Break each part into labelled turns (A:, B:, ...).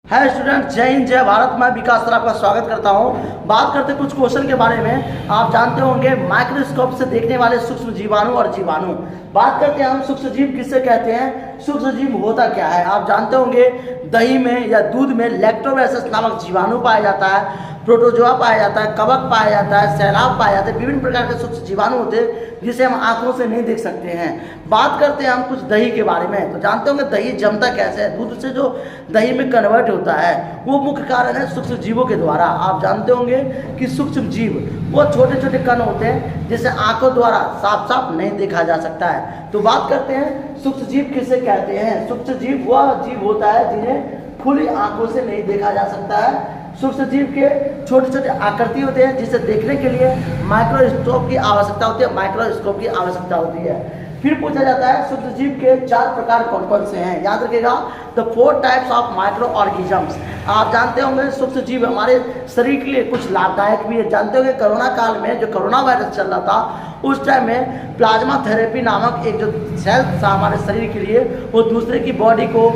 A: है स्टूडेंट, जय हिंद जय भारत। मैं विकास सर आपका स्वागत करता हूं। बात करते कुछ क्वेश्चन के बारे में। आप जानते होंगे माइक्रोस्कोप से देखने वाले सूक्ष्म जीवाणु और जीवाणु। बात करते हैं हम सूक्ष्म जीव किससे कहते हैं, सूक्ष्म जीव होता क्या है। आप जानते होंगे दही में या दूध में लैक्टोबैसिलस नामक जीवाणु पाया जाता है, प्रोटोजोआ पाया जाता है, कवक पाया जाता है, सैलाब पाया जाता है। विभिन्न प्रकार के सूक्ष्म जीवाणु होते हैं जिसे हम आंखों से नहीं देख सकते हैं। बात करते हैं हम कुछ दही के बारे में। तो जानते होंगे दही जमता कैसे है। दूध से जो दही में कन्वर्ट होता है वो मुख्य कारण है सूक्ष्म जीवों के द्वारा। आप जानते होंगे कि सूक्ष्म जीव वो छोटे छोटे कण होते हैं जिसे आंखों द्वारा साफ साफ नहीं देखा जा सकता है। तो बात करते हैं सूक्ष्म जीव किसे कहते हैं। सूक्ष्म जीव वह जीव होता है जिन्हें खुली आंखों से नहीं देखा जा सकता है। सूक्ष्म जीव के छोटे छोटे आकृति होते हैं जिसे देखने के लिए माइक्रोस्कोप की आवश्यकता होती है, माइक्रोस्कोप की आवश्यकता होती है। फिर पूछा जाता है सूक्ष्म जीव के 4 प्रकार कौन कौन से हैं। याद रखिएगा, the 4 types of micro organisms. आप जानते होंगे सूक्ष्म जीव हमारे शरीर के लिए कुछ लाभदायक भी है। जानते होंगे कोरोना काल में जो कोरोना वायरस चल रहा था उस टाइम में प्लाज्मा थेरेपी नामक एक जो सेल था हमारे शरीर के लिए, वो दूसरे की बॉडी को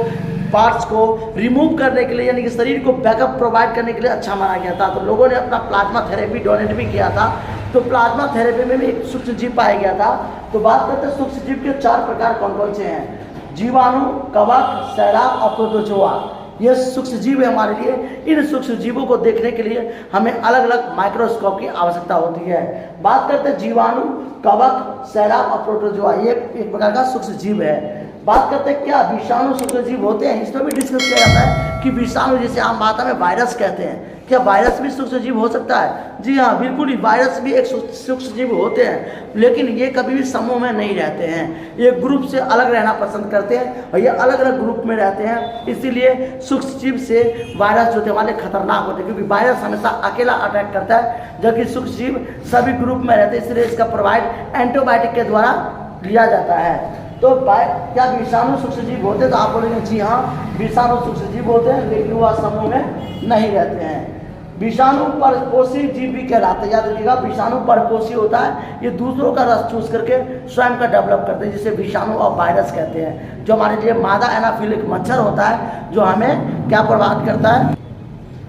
A: पार्ट्स को रिमूव करने के लिए यानी कि शरीर को बैकअप प्रोवाइड करने के लिए अच्छा माना गया था। तो लोगों ने अपना प्लाज्मा थेरेपी डोनेट भी किया था। तो प्लाज्मा थेरेपी में भी एक सूक्ष्म जीव पाया गया था। तो बात करते हैं सूक्ष्म जीव के 4 प्रकार कौन कौन से हैं। जीवाणु, कवक, सैलाब और प्रोटोजोआ। ये सूक्ष्म जीव है हमारे लिए। इन सूक्ष्म जीवों को देखने के लिए हमें अलग अलग माइक्रोस्कोप की आवश्यकता होती है। बात करते हैं जीवाणु, कवक, सैलाब और प्रोटोजोआ। ये एक प्रकार का सूक्ष्म जीव है। बात करते हैं क्या विषाणु सूक्ष्म जीव होते हैं। इसमें भी डिस्कस किया जाता है कि विषाणु जिसे आम भाषा में वायरस कहते हैं, क्या वायरस भी सूक्ष्म जीव हो सकता है। जी हाँ, बिल्कुल ही वायरस भी एक सूक्ष्म जीव होते हैं, लेकिन ये कभी भी समूह में नहीं रहते हैं। ये ग्रुप से अलग रहना पसंद करते हैं और ये अलग अलग ग्रुप में रहते हैं। इसीलिए सूक्ष्म जीव से वायरस जो होते हैं हमारे खतरनाक होते हैं, क्योंकि वायरस हमेशा अकेला अटैक करता है जबकि सूक्ष्म जीव सभी ग्रुप में रहते हैं। इसलिए इसका प्रोवाइड एंटीबायोटिक के द्वारा लिया जाता है। तो क्या विषाणु सूक्ष्म जीव होते हैं, तो आप बोलेंगे जी हाँ विषाणु सूक्ष्म जीव होते हैं, लेकिन वह समूह में नहीं रहते हैं। विषाणु परपोषी जीव भी कहलाते हैं। याद रखिएगा, विषाणु परपोषी होता है, ये दूसरों का रस चूस करके स्वयं का डेवलप करते हैं, जिसे विषाणु और वायरस कहते हैं। जो हमारे लिए मादा एनाफिलिक मच्छर होता है जो हमें क्या प्रभावित करता है।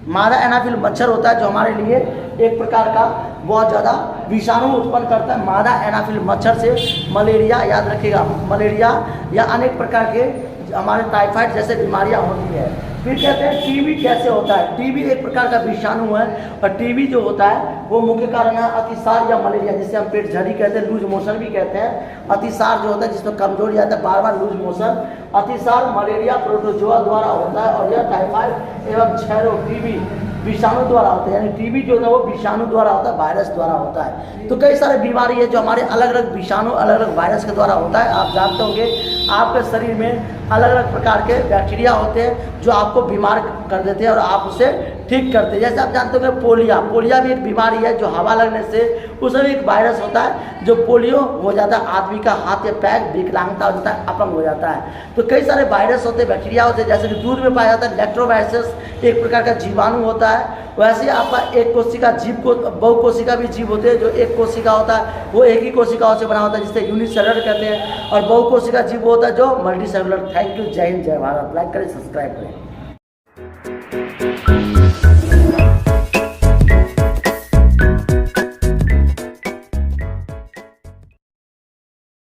A: मादा एनाफिल मच्छर होता है जो हमारे लिए एक प्रकार का बहुत ज़्यादा विषाणु उत्पन्न करता है। मादा एनाफिल मच्छर से मलेरिया, याद रखिएगा, मलेरिया या अनेक प्रकार के हमारे टाइफाइड जैसे बीमारियां होती है। फिर कहते हैं टीबी कैसे होता है। टीबी एक प्रकार का विषाणु है और टीबी जो होता है वो मुख्य कारण है अतिसार या मलेरिया, जिसे हम पेट झड़ी कहते हैं, लूज मोशन भी कहते हैं। अतिसार जो होता है जिसमें कमजोरी आता है, बार बार लूज मोशन, अतिसार मलेरिया प्रोटोजोआ द्वारा होता है। और यह टाइफाइड एवं क्षय रोग टीबी विषाणु द्वारा होता है। यानी टीबी जो है वो विषाणु द्वारा होता है, वायरस द्वारा होता है। तो कई सारे बीमारी है जो हमारे अलग अलग विषाणु अलग अलग वायरस के द्वारा होता है। आप जानते होंगे आपके शरीर में अलग अलग प्रकार के बैक्टीरिया होते हैं जो आपको बीमार कर देते हैं और आप उसे ठीक करते हैं। जैसे आप जानते होंगे पोलिया भी एक बीमारी है जो हवा लगने से, उसमें भी एक वायरस होता है जो पोलियो हो जाता है, आदमी का हाथ या पैर विकलांगता हो जाता है, अपंग हो जाता है। तो कई सारे वायरस होते हैं, बैक्टीरिया होते हैं। जैसे कि दूध में पाया जाता है लैक्टोबैसिलस एक प्रकार का जीवाणु होता है। वैसे आपका एक कोशिका जीव को बहुकोशिका भी जीव होते हैं। जो एक कोशिका होता है वो एक ही कोशिकाओं से बना होता है जिसे यूनिसेलुलर कहते हैं, और बहुकोशिका जीव होता है जो मल्टी सेलुलर। थैंक यू, जय हिंद जय भारत। लाइक करें, सब्सक्राइब करें।